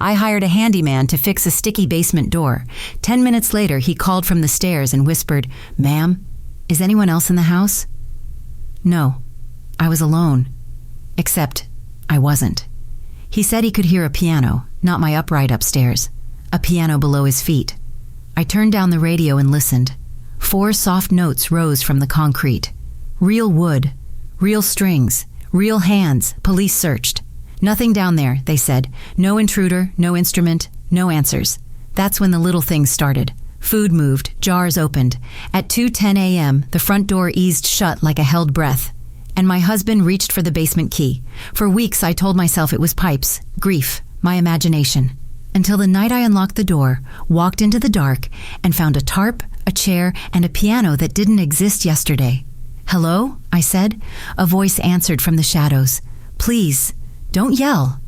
I hired a handyman to fix a sticky basement door. 10 minutes later, he called from the stairs and whispered, "Ma'am, is anyone else in the house?" No, I was alone. Except I wasn't. He said he could hear a piano, not my upright upstairs, a piano below his feet. I turned down the radio and listened. 4 soft notes rose from the concrete. Real wood, real strings, real hands. Police searched. "Nothing down there," they said. "No intruder, no instrument, no answers." That's when the little things started. Food moved, jars opened. At 2:10 a.m., the front door eased shut like a held breath. And my husband reached for the basement key. For weeks I told myself it was pipes, grief, my imagination. Until the night I unlocked the door, walked into the dark, and found a tarp, a chair, and a piano that didn't exist yesterday. "Hello?" I said. A voice answered from the shadows. "Please, don't yell."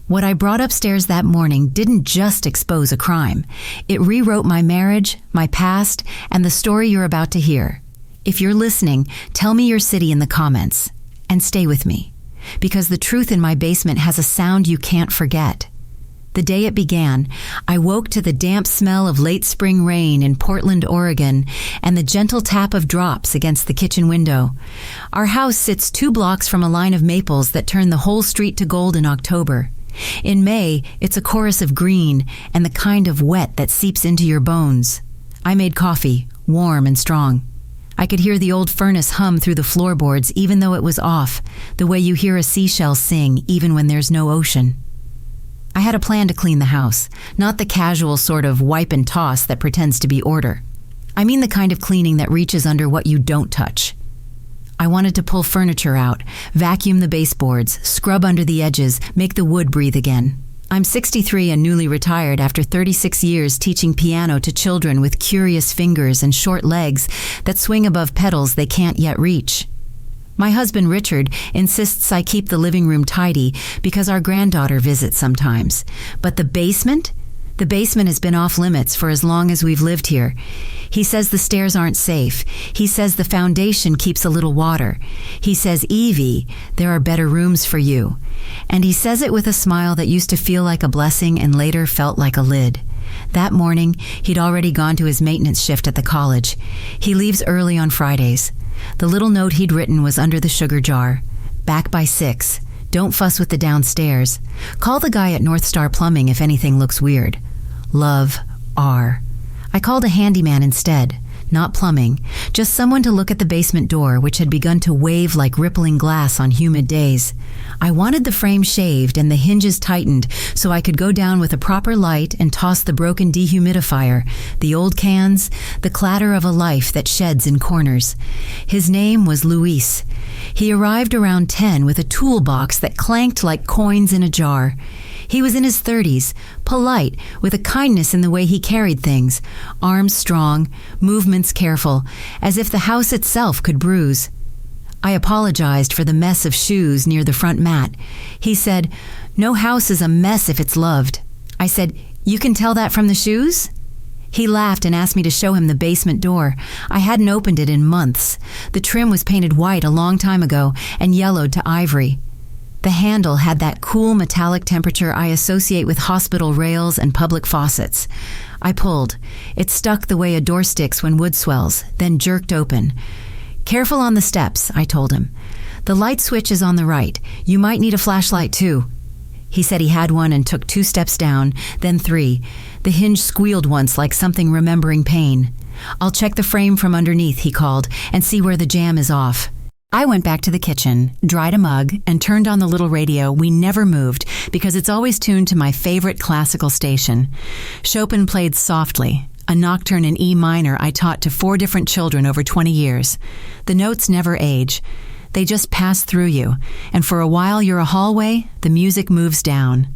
What I brought upstairs that morning didn't just expose a crime. It rewrote my marriage, my past, and the story you're about to hear. If you're listening, tell me your city in the comments. And stay with me. Because the truth in my basement has a sound you can't forget. The day it began, I woke to the damp smell of late spring rain in Portland, Oregon, and the gentle tap of drops against the kitchen window. Our house sits 2 blocks from a line of maples that turn the whole street to gold in October. In May, it's a chorus of green and the kind of wet that seeps into your bones. I made coffee, warm and strong. I could hear the old furnace hum through the floorboards even though it was off, the way you hear a seashell sing even when there's no ocean. I had a plan to clean the house, not the casual sort of wipe and toss that pretends to be order. I mean the kind of cleaning that reaches under what you don't touch. I wanted to pull furniture out, vacuum the baseboards, scrub under the edges, make the wood breathe again. I'm 63 and newly retired after 36 years teaching piano to children with curious fingers and short legs that swing above pedals they can't yet reach. My husband, Richard, insists I keep the living room tidy because our granddaughter visits sometimes. But the basement? The basement has been off limits for as long as we've lived here. He says the stairs aren't safe. He says the foundation keeps a little water. He says, "Evie, there are better rooms for you." And he says it with a smile that used to feel like a blessing and later felt like a lid. That morning, he'd already gone to his maintenance shift at the college. He leaves early on Fridays. The little note he'd written was under the sugar jar. "Back by 6. Don't fuss with the downstairs. Call the guy at North Star Plumbing if anything looks weird. Love, R." I called a handyman instead. Not plumbing, just someone to look at the basement door, which had begun to wave like rippling glass on humid days. I wanted the frame shaved and the hinges tightened so I could go down with a proper light and toss the broken dehumidifier, the old cans, the clatter of a life that sheds in corners. His name was Luis. He arrived around 10 with a toolbox that clanked like coins in a jar. He was in his 30s, polite, with a kindness in the way he carried things, arms strong, movements careful, as if the house itself could bruise. I apologized for the mess of shoes near the front mat. He said, "No house is a mess if it's loved." I said, "You can tell that from the shoes?" He laughed and asked me to show him the basement door. I hadn't opened it in months. The trim was painted white a long time ago and yellowed to ivory. The handle had that cool metallic temperature I associate with hospital rails and public faucets. I pulled. It stuck the way a door sticks when wood swells, then jerked open. "Careful on the steps," I told him. "The light switch is on the right. You might need a flashlight too." He said he had one and took 2 steps down, then 3. The hinge squealed once like something remembering pain. "I'll check the frame from underneath," he called, "and see where the jam is off." I went back to the kitchen, dried a mug, and turned on the little radio we never moved because it's always tuned to my favorite classical station. Chopin played softly, a nocturne in E minor I taught to 4 different children over 20 years. The notes never age. They just pass through you, and for a while you're a hallway, the music moves down.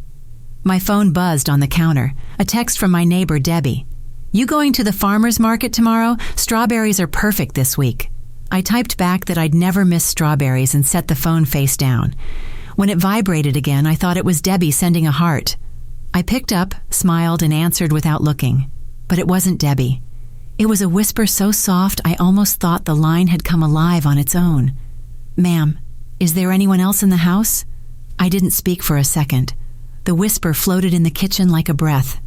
My phone buzzed on the counter, a text from my neighbor Debbie. "You going to the farmer's market tomorrow? Strawberries are perfect this week." I typed back that I'd never miss strawberries and set the phone face down. When it vibrated again, I thought it was Debbie sending a heart. I picked up, smiled, and answered without looking. But it wasn't Debbie. It was a whisper so soft I almost thought the line had come alive on its own. "Ma'am, is there anyone else in the house?" I didn't speak for a second. The whisper floated in the kitchen like a breath.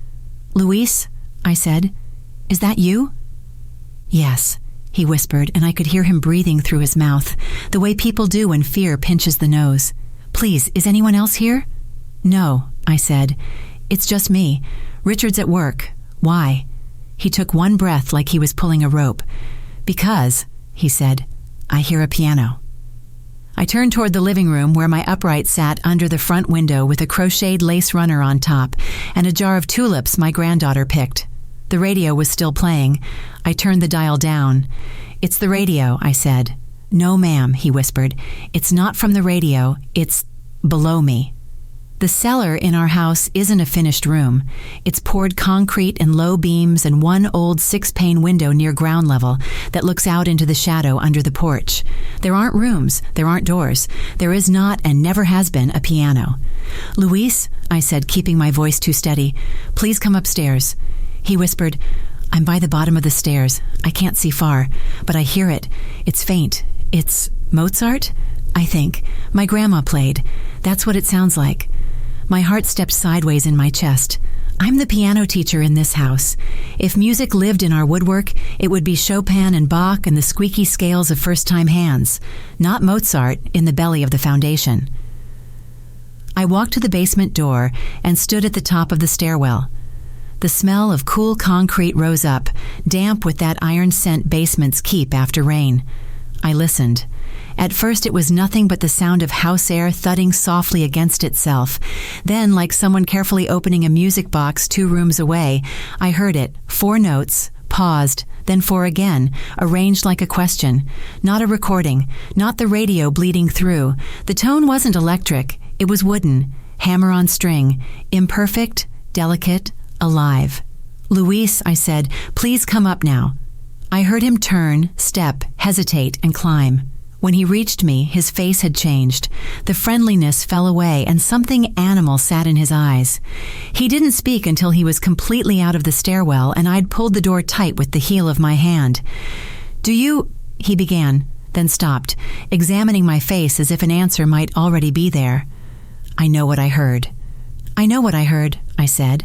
"Luis," I said, "is that you?" "Yes," he whispered, and I could hear him breathing through his mouth, the way people do when fear pinches the nose. "Please, is anyone else here?" "No," I said. "It's just me. Richard's at work. Why?" He took one breath like he was pulling a rope. "Because," he said, "I hear a piano." I turned toward the living room where my upright sat under the front window with a crocheted lace runner on top and a jar of tulips my granddaughter picked. The radio was still playing. I turned the dial down. "It's the radio," I said. "No, ma'am," he whispered. "It's not from the radio. It's below me." The cellar in our house isn't a finished room. It's poured concrete and low beams and one old 6-pane window near ground level that looks out into the shadow under the porch. There aren't rooms. There aren't doors. There is not and never has been a piano. "Luis," I said, keeping my voice too steady, "please come upstairs." He whispered, "I'm by the bottom of the stairs. I can't see far, but I hear it. It's faint. It's Mozart? I think. My grandma played. That's what it sounds like." My heart stepped sideways in my chest. I'm the piano teacher in this house. If music lived in our woodwork, it would be Chopin and Bach and the squeaky scales of first-time hands, not Mozart in the belly of the foundation. I walked to the basement door and stood at the top of the stairwell. The smell of cool concrete rose up, damp with that iron scent basements keep after rain. I listened. At first it was nothing but the sound of house air thudding softly against itself. Then, like someone carefully opening a music box 2 rooms away, I heard it, 4 notes, paused, then 4 again, arranged like a question. Not a recording, not the radio bleeding through. The tone wasn't electric, it was wooden, hammer on string, imperfect, delicate, alive. "Luis," I said, "please come up now." I heard him turn, step, hesitate, and climb. When he reached me, his face had changed. The friendliness fell away, and something animal sat in his eyes. He didn't speak until he was completely out of the stairwell, and I'd pulled the door tight with the heel of my hand. "Do you—" he began, then stopped, examining my face as if an answer might already be there. "I know what I heard." "I know what I heard," I said.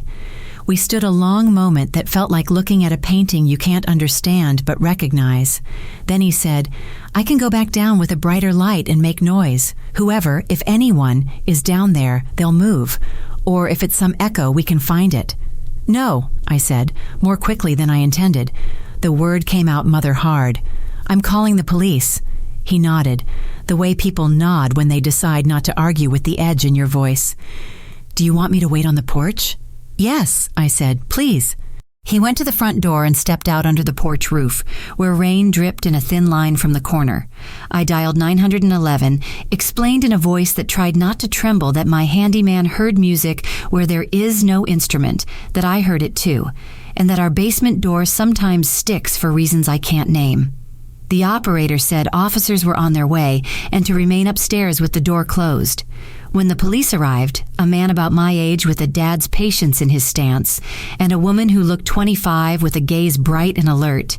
We stood a long moment that felt like looking at a painting you can't understand but recognize. Then he said, "I can go back down with a brighter light and make noise. Whoever, if anyone, is down there, they'll move. Or if it's some echo, we can find it." "No," I said, more quickly than I intended. The word came out mother hard. "I'm calling the police." He nodded, the way people nod when they decide not to argue with the edge in your voice. "Do you want me to wait on the porch?" "Yes," I said, "please." He went to the front door and stepped out under the porch roof, where rain dripped in a thin line from the corner. I dialed 911, explained in a voice that tried not to tremble that my handyman heard music where there is no instrument, that I heard it too, and that our basement door sometimes sticks for reasons I can't name. The operator said officers were on their way and to remain upstairs with the door closed. When the police arrived, a man about my age with a dad's patience in his stance, and a woman who looked 25 with a gaze bright and alert,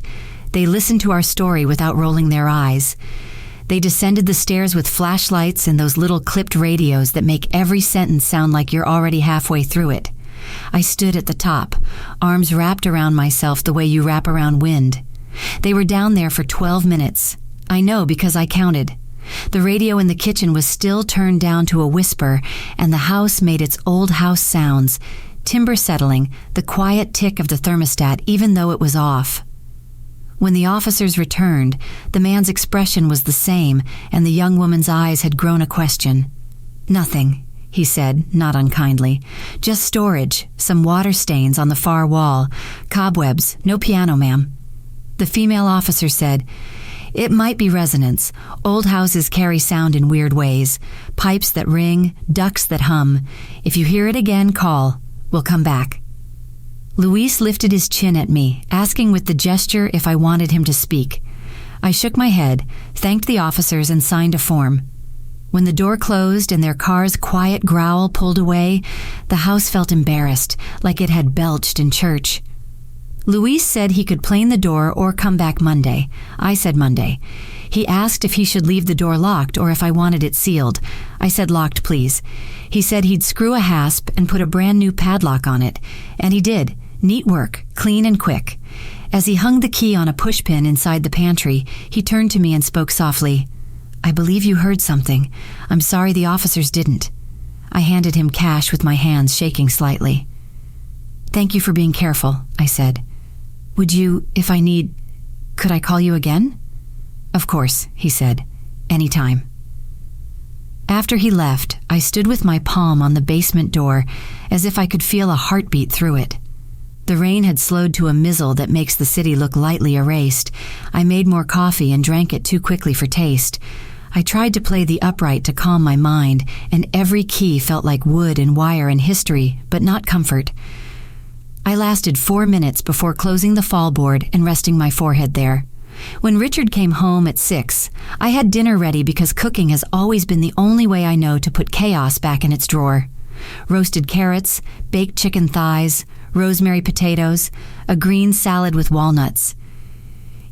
they listened to our story without rolling their eyes. They descended the stairs with flashlights and those little clipped radios that make every sentence sound like you're already halfway through it. I stood at the top, arms wrapped around myself the way you wrap around wind. They were down there for 12 minutes. I know because I counted. The radio in the kitchen was still turned down to a whisper, and the house made its old house sounds, timber settling, the quiet tick of the thermostat even though it was off. When the officers returned, the man's expression was the same, and the young woman's eyes had grown a question. "Nothing," he said, not unkindly. "Just storage, some water stains on the far wall, cobwebs, no piano, ma'am." The female officer said, "It might be resonance. Old houses carry sound in weird ways. Pipes that ring, ducts that hum. If you hear it again, call. We'll come back." Luis lifted his chin at me, asking with the gesture if I wanted him to speak. I shook my head, thanked the officers, and signed a form. When the door closed and their car's quiet growl pulled away, the house felt embarrassed, like it had belched in church. Luis said he could plane the door or come back Monday. I said Monday. He asked if he should leave the door locked or if I wanted it sealed. I said locked, please. He said he'd screw a hasp and put a brand new padlock on it. And he did. Neat work, clean and quick. As he hung the key on a pushpin inside the pantry, he turned to me and spoke softly. I believe you heard something. I'm sorry the officers didn't. I handed him cash with my hands shaking slightly. Thank you for being careful, I said. Would you, if I need, could I call you again? Of course, he said. Anytime. After he left, I stood with my palm on the basement door as if I could feel a heartbeat through it. The rain had slowed to a mizzle that makes the city look lightly erased. I made more coffee and drank it too quickly for taste. I tried to play the upright to calm my mind, and every key felt like wood and wire and history, but not comfort. I lasted 4 minutes before closing the fall board and resting my forehead there. When Richard came home at 6, I had dinner ready because cooking has always been the only way I know to put chaos back in its drawer. Roasted carrots, baked chicken thighs, rosemary potatoes, a green salad with walnuts.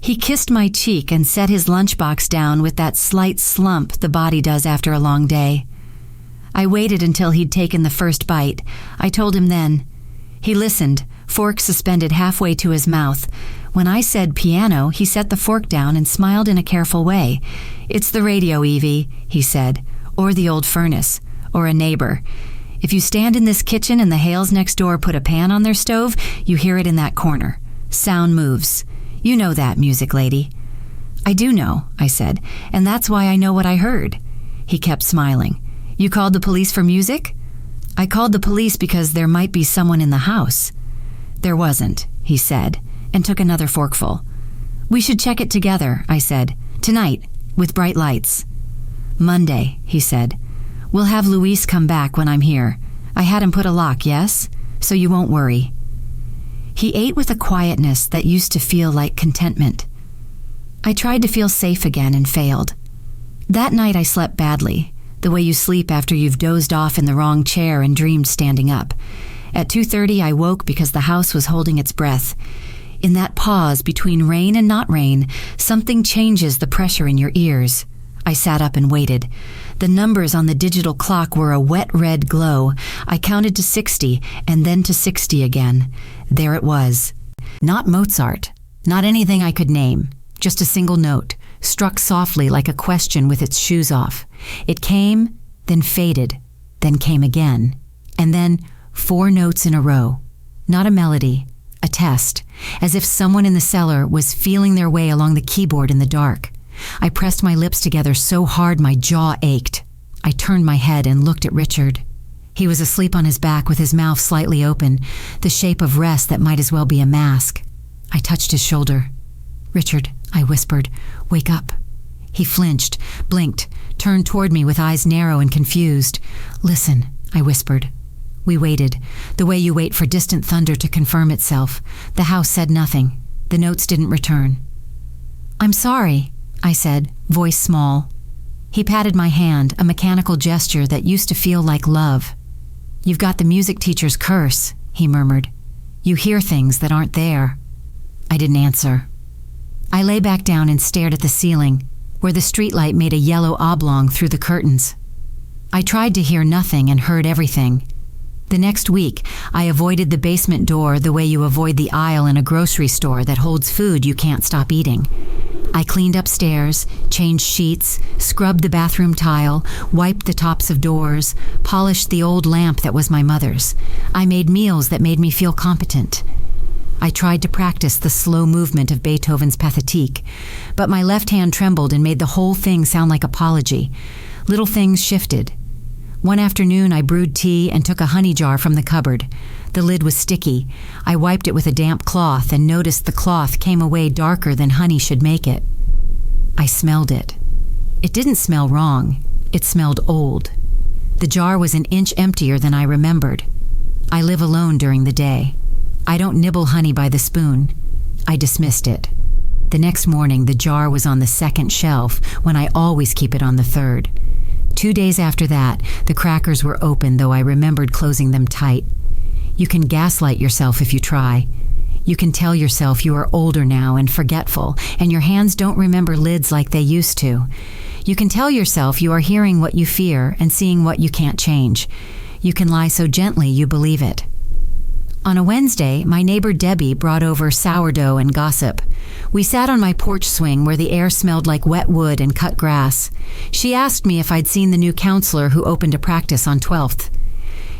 He kissed my cheek and set his lunchbox down with that slight slump the body does after a long day. I waited until he'd taken the first bite. I told him then. He listened, fork suspended halfway to his mouth. When I said piano, he set the fork down and smiled in a careful way. It's the radio, Evie, he said, or the old furnace, or a neighbor. If you stand in this kitchen and the Hales next door put a pan on their stove, you hear it in that corner. Sound moves. You know that, music lady. I do know, I said, and that's why I know what I heard. He kept smiling. You called the police for music? I called the police because there might be someone in the house. There wasn't, he said, and took another forkful. We should check it together, I said. Tonight, with bright lights. Monday, he said. We'll have Luis come back when I'm here. I had him put a lock, yes? So you won't worry. He ate with a quietness that used to feel like contentment. I tried to feel safe again and failed. That night I slept badly, the way you sleep after you've dozed off in the wrong chair and dreamed standing up. At 2:30 I woke because the house was holding its breath. In that pause between rain and not rain, something changes the pressure in your ears. I sat up and waited. The numbers on the digital clock were a wet red glow. I counted to 60 and then to 60 again. There it was. Not Mozart, not anything I could name, just a single note, struck softly like a question with its shoes off. It came, then faded, then came again, and then 4 notes in a row. Not a melody, a test, as if someone in the cellar was feeling their way along the keyboard in the dark. I pressed my lips together so hard my jaw ached. I turned my head and looked at Richard. He was asleep on his back with his mouth slightly open, the shape of rest that might as well be a mask. I touched his shoulder. Richard, I whispered, wake up. He flinched, blinked, turned toward me with eyes narrow and confused. Listen, I whispered. We waited, the way you wait for distant thunder to confirm itself. The house said nothing. The notes didn't return. I'm sorry, I said, voice small. He patted my hand, a mechanical gesture that used to feel like love. You've got the music teacher's curse, he murmured. You hear things that aren't there. I didn't answer. I lay back down and stared at the ceiling, where the streetlight made a yellow oblong through the curtains. I tried to hear nothing and heard everything. The next week, I avoided the basement door the way you avoid the aisle in a grocery store that holds food you can't stop eating. I cleaned upstairs, changed sheets, scrubbed the bathroom tile, wiped the tops of doors, polished the old lamp that was my mother's. I made meals that made me feel competent. I tried to practice the slow movement of Beethoven's Pathétique, but my left hand trembled and made the whole thing sound like apology. Little things shifted. One afternoon, I brewed tea and took a honey jar from the cupboard. The lid was sticky. I wiped it with a damp cloth and noticed the cloth came away darker than honey should make it. I smelled it. It didn't smell wrong. It smelled old. The jar was an inch emptier than I remembered. I live alone during the day. I don't nibble honey by the spoon. I dismissed it. The next morning, the jar was on the second shelf when I always keep it on the third. 2 days after that, the crackers were open, though I remembered closing them tight. You can gaslight yourself if you try. You can tell yourself you are older now and forgetful, and your hands don't remember lids like they used to. You can tell yourself you are hearing what you fear and seeing what you can't change. You can lie so gently you believe it. On a Wednesday, my neighbor Debbie brought over sourdough and gossip. We sat on my porch swing where the air smelled like wet wood and cut grass. She asked me if I'd seen the new counselor who opened a practice on 12th.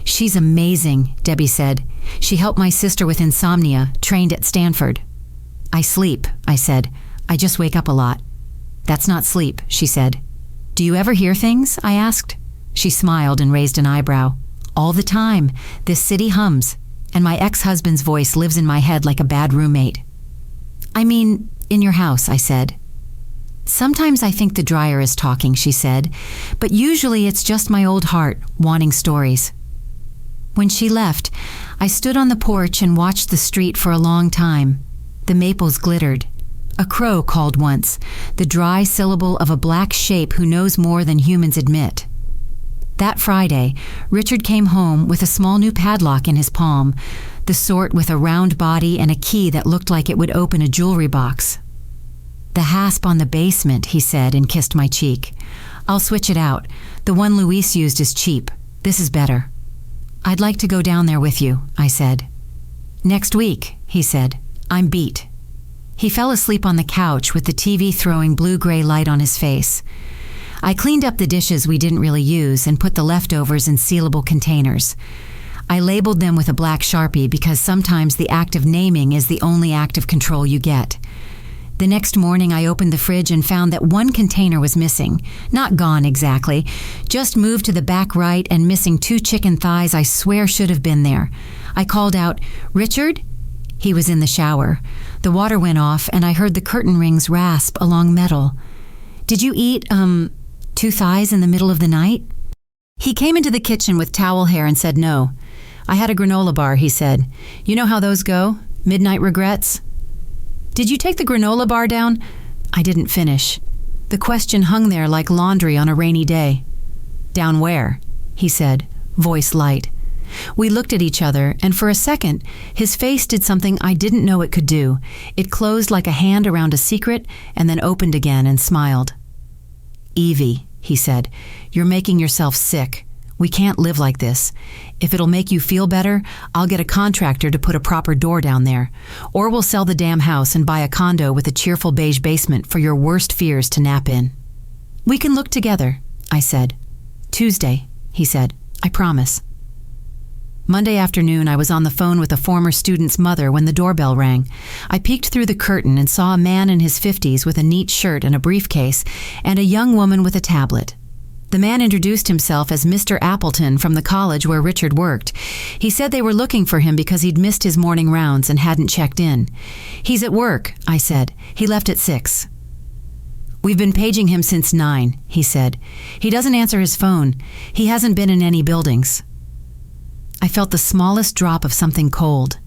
"She's amazing," Debbie said. "She helped my sister with insomnia, trained at Stanford." "I sleep," I said. "I just wake up a lot." "That's not sleep," she said. "Do you ever hear things?" I asked. She smiled and raised an eyebrow. "All the time. This city hums. And my ex-husband's voice lives in my head like a bad roommate." "I mean, in your house," I said. "Sometimes I think the dryer is talking," she said, "but usually it's just my old heart wanting stories." When she left, I stood on the porch and watched the street for a long time. The maples glittered. A crow called once, the dry syllable of a black shape who knows more than humans admit. That Friday, Richard came home with a small new padlock in his palm, the sort with a round body and a key that looked like it would open a jewelry box. "The hasp on the basement," he said and kissed my cheek. "I'll switch it out. The one Luis used is cheap. This is better." "I'd like to go down there with you," I said. "Next week," he said. "I'm beat." He fell asleep on the couch with the TV throwing blue-gray light on his face. I cleaned up the dishes we didn't really use and put the leftovers in sealable containers. I labeled them with a black Sharpie because sometimes the act of naming is the only act of control you get. The next morning I opened the fridge and found that one container was missing. Not gone exactly, just moved to the back right and missing 2 chicken thighs I swear should have been there. I called out, "Richard?" He was in the shower. The water went off and I heard the curtain rings rasp along metal. "Did you eat, 2 thighs in the middle of the night?" He came into the kitchen with towel hair and said no. "I had a granola bar," he said. "You know how those go? Midnight regrets." "Did you take the granola bar down?" I didn't finish. The question hung there like laundry on a rainy day. "Down where?" he said, voice light. We looked at each other, and for a second, his face did something I didn't know it could do. It closed like a hand around a secret and then opened again and smiled. "Evie," he said, "you're making yourself sick. We can't live like this. If it'll make you feel better, I'll get a contractor to put a proper door down there. Or we'll sell the damn house and buy a condo with a cheerful beige basement for your worst fears to nap in." "We can look together," I said. "Tuesday," he said. "I promise." Monday afternoon, I was on the phone with a former student's mother when the doorbell rang. I peeked through the curtain and saw a man in his 50s with a neat shirt and a briefcase, and a young woman with a tablet. The man introduced himself as Mr. Appleton from the college where Richard worked. He said they were looking for him because he'd missed his morning rounds and hadn't checked in. "He's at work," I said. "He left at 6. "We've been paging him since 9, he said. "He doesn't answer his phone. He hasn't been in any buildings." I felt the smallest drop of something cold.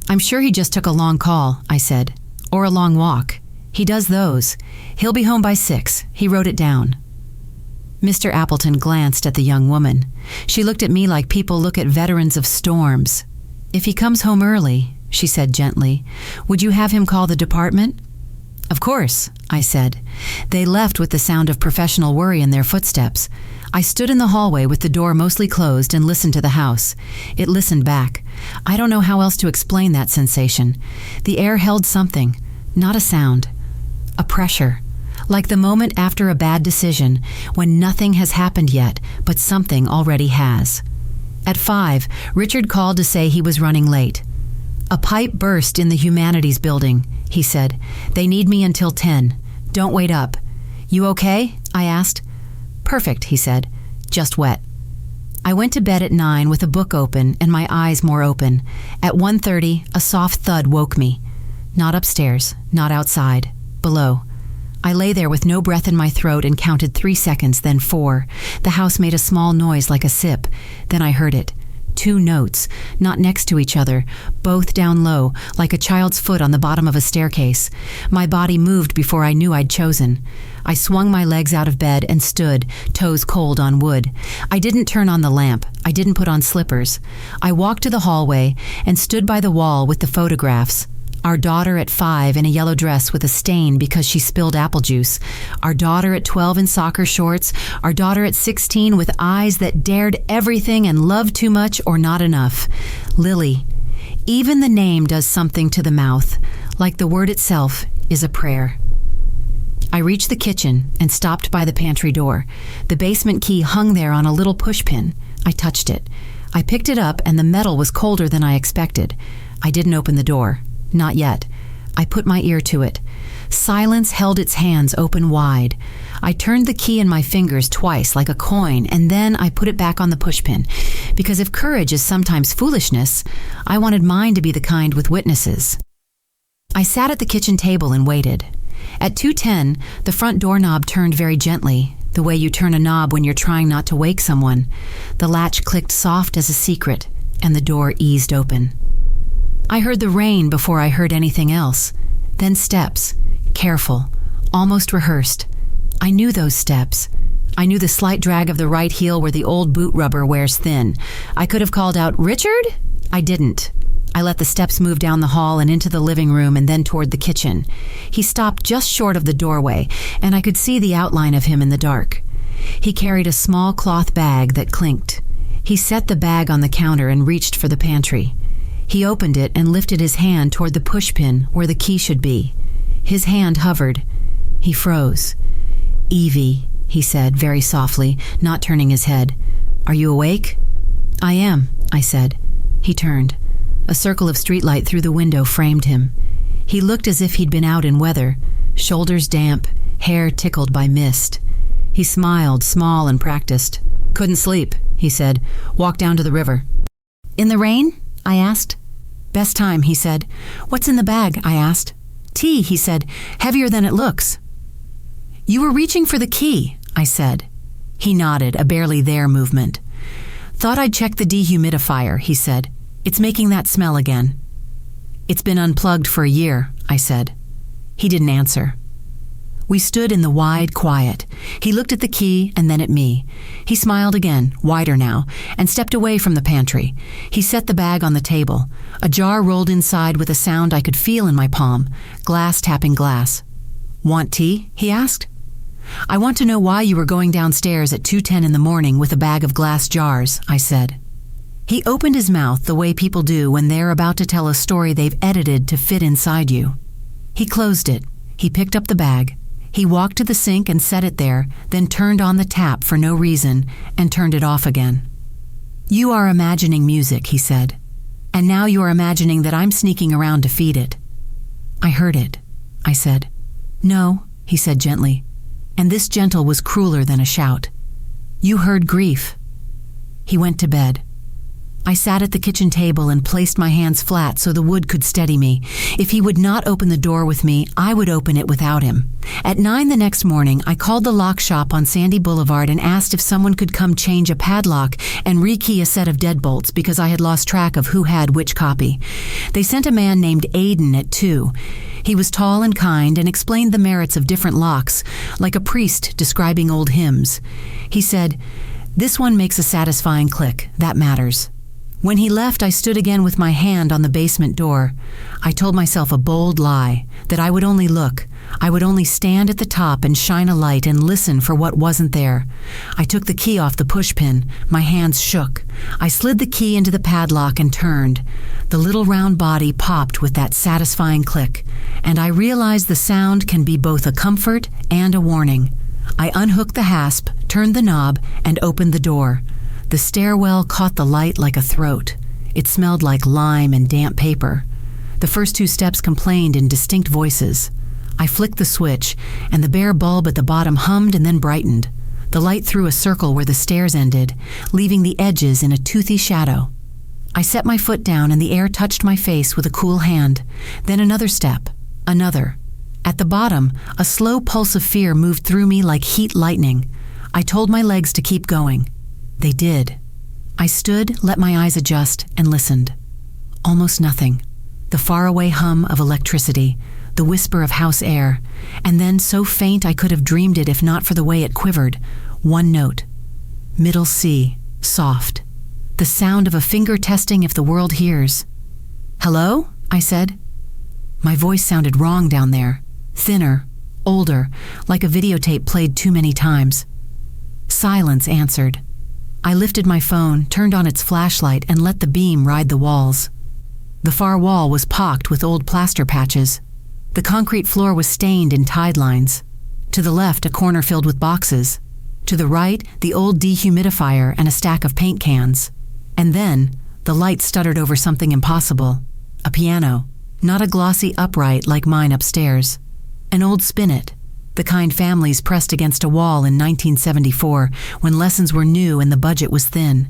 "I'm sure he just took a long call," I said. "Or a long walk. He does those. He'll be home by 6. He wrote it down." Mr. Appleton glanced at the young woman. She looked at me like people look at veterans of storms. "If he comes home early," she said gently, "would you have him call the department?" "Of course," I said. They left with the sound of professional worry in their footsteps. I stood in the hallway with the door mostly closed and listened to the house. It listened back. I don't know how else to explain that sensation. The air held something, not a sound. A pressure, like the moment after a bad decision, when nothing has happened yet, but something already has. At 5, Richard called to say he was running late. "A pipe burst in the humanities building," he said. "They need me until 10. Don't wait up." "You okay?" I asked. "Perfect," he said. "Just wet." I went to bed at 9 with a book open and my eyes more open. At 1:30, a soft thud woke me. Not upstairs, not outside, below. I lay there with no breath in my throat and counted 3 seconds, then 4. The house made a small noise like a sip. Then I heard it. 2 notes, not next to each other, both down low, like a child's foot on the bottom of a staircase. My body moved before I knew I'd chosen. I swung my legs out of bed and stood, toes cold on wood. I didn't turn on the lamp. I didn't put on slippers. I walked to the hallway and stood by the wall with the photographs. Our daughter at 5 in a yellow dress with a stain because she spilled apple juice. Our daughter at 12 in soccer shorts. Our daughter at 16 with eyes that dared everything and loved too much or not enough. Lily. Even the name does something to the mouth, like the word itself is a prayer. I reached the kitchen and stopped by the pantry door. The basement key hung there on a little pushpin. I touched it. I picked it up and the metal was colder than I expected. I didn't open the door. Not yet. I put my ear to it. Silence held its hands open wide. I turned the key in my fingers twice like a coin, and then I put it back on the pushpin. Because if courage is sometimes foolishness, I wanted mine to be the kind with witnesses. I sat at the kitchen table and waited. At 2:10, the front doorknob turned very gently, the way you turn a knob when you're trying not to wake someone. The latch clicked soft as a secret, and the door eased open. I heard the rain before I heard anything else. Then steps, careful, almost rehearsed. I knew those steps. I knew the slight drag of the right heel where the old boot rubber wears thin. I could have called out, "Richard?" I didn't. I let the steps move down the hall and into the living room and then toward the kitchen. He stopped just short of the doorway, and I could see the outline of him in the dark. He carried a small cloth bag that clinked. He set the bag on the counter and reached for the pantry. He opened it and lifted his hand toward the pushpin where the key should be. His hand hovered. He froze. "Evie," he said very softly, not turning his head. "Are you awake?" "I am," I said. He turned. A circle of streetlight through the window framed him. He looked as if he'd been out in weather, shoulders damp, hair tickled by mist. He smiled, small and practiced. "Couldn't sleep," he said. "Walked down to the river." "In the rain?" I asked. "Best time," he said. "What's in the bag?" I asked. "Tea," he said. "Heavier than it looks." "You were reaching for the key," I said. He nodded, a barely there movement. "Thought I'd check the dehumidifier," he said. "It's making that smell again." "It's been unplugged for a year," I said. He didn't answer. We stood in the wide quiet. He looked at the key and then at me. He smiled again, wider now, and stepped away from the pantry. He set the bag on the table. A jar rolled inside with a sound I could feel in my palm, glass tapping glass. "Want tea?" he asked. "I want to know why you were going downstairs at 2:10 in the morning with a bag of glass jars," I said. He opened his mouth the way people do when they're about to tell a story they've edited to fit inside you. He closed it. He picked up the bag. He walked to the sink and set it there, then turned on the tap for no reason and turned it off again. "You are imagining music," he said. "And now you are imagining that I'm sneaking around to feed it." "I heard it," I said. "No," he said gently, and this gentle was crueler than a shout. "You heard grief." He went to bed. I sat at the kitchen table and placed my hands flat so the wood could steady me. If he would not open the door with me, I would open it without him. At 9 the next morning, I called the lock shop on Sandy Boulevard and asked if someone could come change a padlock and rekey a set of deadbolts because I had lost track of who had which copy. They sent a man named Aiden at 2. He was tall and kind and explained the merits of different locks, like a priest describing old hymns. He said, "This one makes a satisfying click. That matters." When he left, I stood again with my hand on the basement door. I told myself a bold lie, that I would only look. I would only stand at the top and shine a light and listen for what wasn't there. I took the key off the pushpin. My hands shook. I slid the key into the padlock and turned. The little round body popped with that satisfying click, and I realized the sound can be both a comfort and a warning. I unhooked the hasp, turned the knob, and opened the door. The stairwell caught the light like a throat. It smelled like lime and damp paper. The first 2 steps complained in distinct voices. I flicked the switch, and the bare bulb at the bottom hummed and then brightened. The light threw a circle where the stairs ended, leaving the edges in a toothy shadow. I set my foot down, and the air touched my face with a cool hand. Then another step, another. At the bottom, a slow pulse of fear moved through me like heat lightning. I told my legs to keep going. They did. I stood, let my eyes adjust, and listened. Almost nothing. The faraway hum of electricity, the whisper of house air, and then so faint I could have dreamed it if not for the way it quivered. One note. Middle C, soft. The sound of a finger testing if the world hears. "Hello?" I said. My voice sounded wrong down there. Thinner, older, like a videotape played too many times. Silence answered. I lifted my phone, turned on its flashlight, and let the beam ride the walls. The far wall was pocked with old plaster patches. The concrete floor was stained in tide lines. To the left, a corner filled with boxes. To the right, the old dehumidifier and a stack of paint cans. And then, the light stuttered over something impossible. A piano, not a glossy upright like mine upstairs. An old spinet, the kind families pressed against a wall in 1974 when lessons were new and the budget was thin.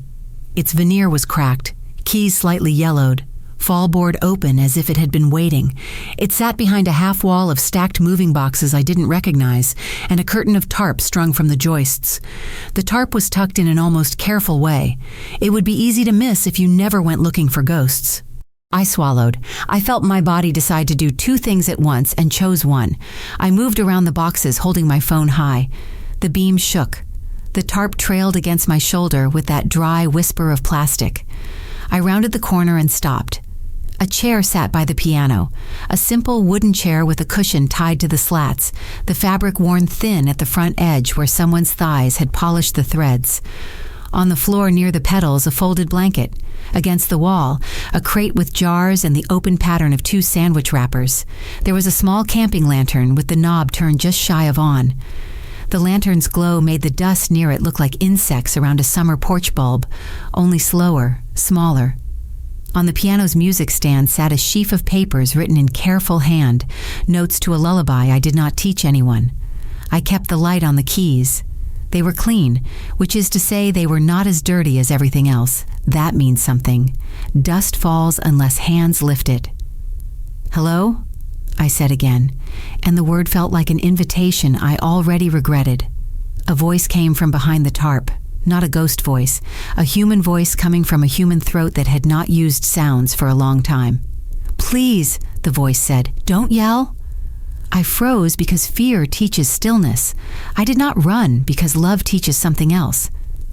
Its veneer was cracked, keys slightly yellowed, fallboard open as if it had been waiting. It sat behind a half wall of stacked moving boxes I didn't recognize, and a curtain of tarp strung from the joists. The tarp was tucked in an almost careful way. It would be easy to miss if you never went looking for ghosts. I swallowed. I felt my body decide to do two things at once and chose one. I moved around the boxes, holding my phone high. The beam shook. The tarp trailed against my shoulder with that dry whisper of plastic. I rounded the corner and stopped. A chair sat by the piano, a simple wooden chair with a cushion tied to the slats, the fabric worn thin at the front edge where someone's thighs had polished the threads. On the floor near the pedals, a folded blanket. Against the wall, a crate with jars and the open pattern of two sandwich wrappers. There was a small camping lantern with the knob turned just shy of on. The lantern's glow made the dust near it look like insects around a summer porch bulb, only slower, smaller. On the piano's music stand sat a sheaf of papers written in careful hand, notes to a lullaby I did not teach anyone. I kept the light on the keys. They were clean, which is to say they were not as dirty as everything else. That means something. Dust falls unless hands lift it. "Hello?" I said again, and the word felt like an invitation I already regretted. A voice came from behind the tarp, not a ghost voice, a human voice coming from a human throat that had not used sounds for a long time. "Please," the voice said, "don't yell." I froze because fear teaches stillness. I did not run because love teaches something else.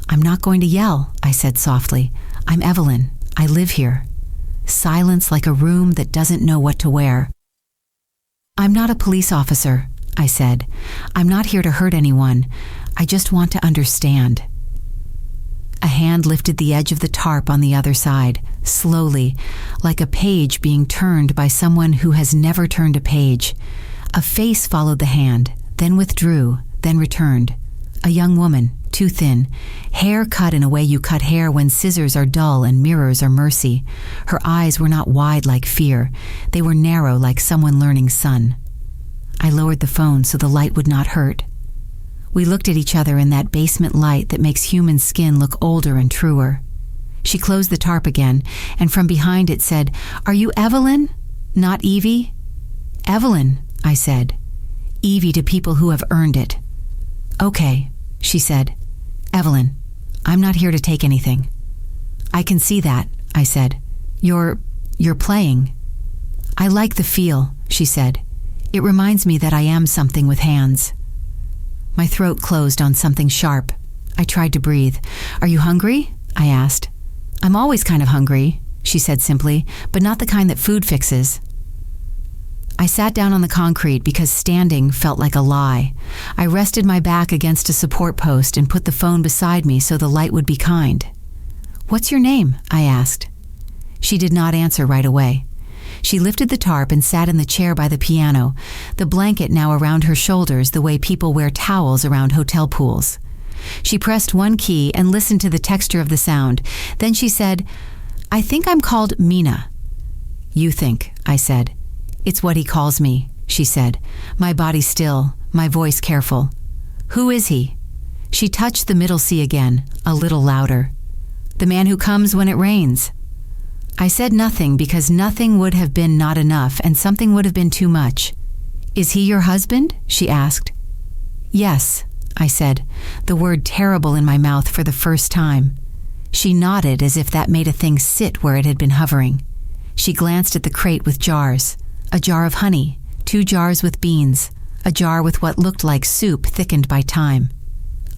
"I'm not going to yell," I said softly. "I'm Evelyn. I live here." Silence like a room that doesn't know what to wear. "I'm not a police officer," I said. "I'm not here to hurt anyone. I just want to understand." A hand lifted the edge of the tarp on the other side, slowly, like a page being turned by someone who has never turned a page. A face followed the hand, then withdrew, then returned. A young woman, too thin, hair cut in a way you cut hair when scissors are dull and mirrors are mercy. Her eyes were not wide like fear. They were narrow like someone learning sun. I lowered the phone so the light would not hurt. We looked at each other in that basement light that makes human skin look older and truer. She closed the tarp again, and from behind it said, "Are you Evelyn? Not Evie?" "Evelyn," I said. "Evie to people who have earned it." "Okay," she said. "Evelyn, I'm not here to take anything." "I can see that," I said. You're playing." "I like the feel," she said. "It reminds me that I am something with hands." My throat closed on something sharp. I tried to breathe. "Are you hungry?" I asked. "I'm always kind of hungry," she said simply, "but not the kind that food fixes." I sat down on the concrete because standing felt like a lie. I rested my back against a support post and put the phone beside me so the light would be kind. "What's your name?" I asked. She did not answer right away. She lifted the tarp and sat in the chair by the piano, the blanket now around her shoulders the way people wear towels around hotel pools. She pressed one key and listened to the texture of the sound. Then she said, "I think I'm called Mina." "You think," I said. "It's what he calls me," she said, my body still, my voice careful. "Who is he?" She touched the middle C again, a little louder. "The man who comes when it rains." I said nothing because nothing would have been not enough and something would have been too much. "Is he your husband?" she asked. "Yes," I said, the word terrible in my mouth for the first time. She nodded as if that made a thing sit where it had been hovering. She glanced at the crate with jars. A jar of honey, 2 jars with beans, a jar with what looked like soup thickened by time.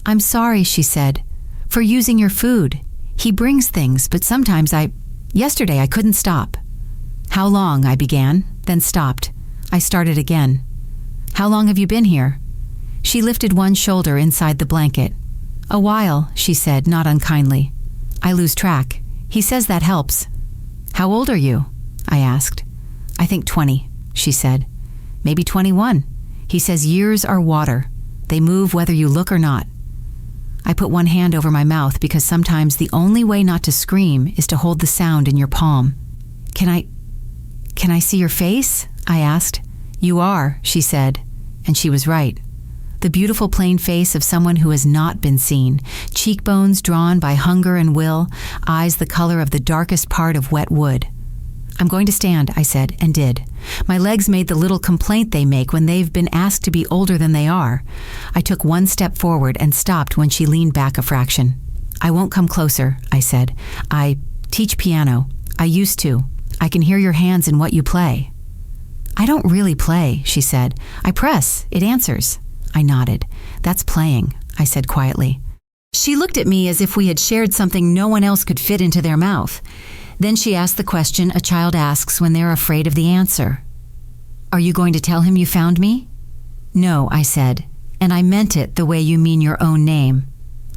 "I'm sorry," she said, "for using your food. He brings things, but sometimes yesterday I couldn't stop." "How long?" I began, then stopped. I started again. "How long have you been here?" She lifted one shoulder inside the blanket. "A while," she said, not unkindly. "I lose track. He says that helps." "How old are you?" I asked. "I think 20, she said. "Maybe 21. He says years are water. They move whether you look or not." I put one hand over my mouth because sometimes the only way not to scream is to hold the sound in your palm. Can I see your face?" I asked. "You are," she said, and she was right. The beautiful plain face of someone who has not been seen, cheekbones drawn by hunger and will, eyes the color of the darkest part of wet wood. "I'm going to stand," I said, and did. My legs made the little complaint they make when they've been asked to be older than they are. I took one step forward and stopped when she leaned back a fraction. "I won't come closer," I said. "I teach piano. I used to. I can hear your hands in what you play." "I don't really play," she said. "I press. It answers." I nodded. "That's playing," I said quietly. She looked at me as if we had shared something no one else could fit into their mouth. Then she asked the question a child asks when they're afraid of the answer. "Are you going to tell him you found me?" "No," I said, and I meant it the way you mean your own name.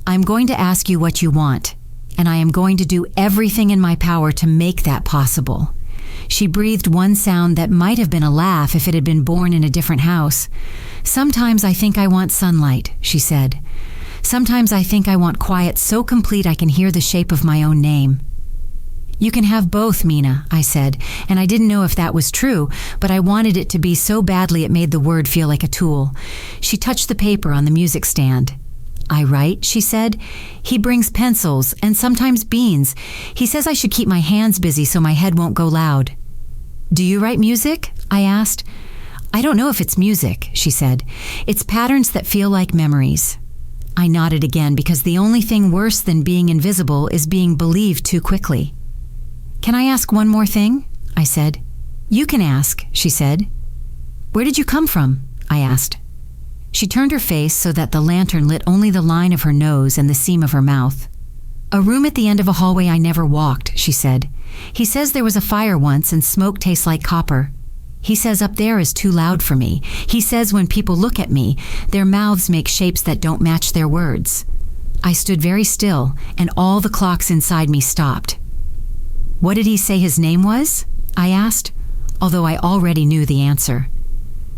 "I'm going to ask you what you want, and I am going to do everything in my power to make that possible." She breathed one sound that might have been a laugh if it had been born in a different house. "Sometimes I think I want sunlight," she said. "Sometimes I think I want quiet so complete I can hear the shape of my own name." "You can have both, Mina," I said, and I didn't know if that was true, but I wanted it to be so badly it made the word feel like a tool. She touched the paper on the music stand. "I write," she said. "He brings pencils and sometimes beans. He says I should keep my hands busy so my head won't go loud." "Do you write music?" I asked. "I don't know if it's music," she said. "It's patterns that feel like memories." I nodded again because the only thing worse than being invisible is being believed too quickly. "Can I ask one more thing?" I said. "You can ask," she said. "Where did you come from?" I asked. She turned her face so that the lantern lit only the line of her nose and the seam of her mouth. "A room at the end of a hallway I never walked," she said. "He says there was a fire once and smoke tastes like copper. He says up there is too loud for me. He says when people look at me, their mouths make shapes that don't match their words." I stood very still, and all the clocks inside me stopped. "What did he say his name was?" I asked, although I already knew the answer.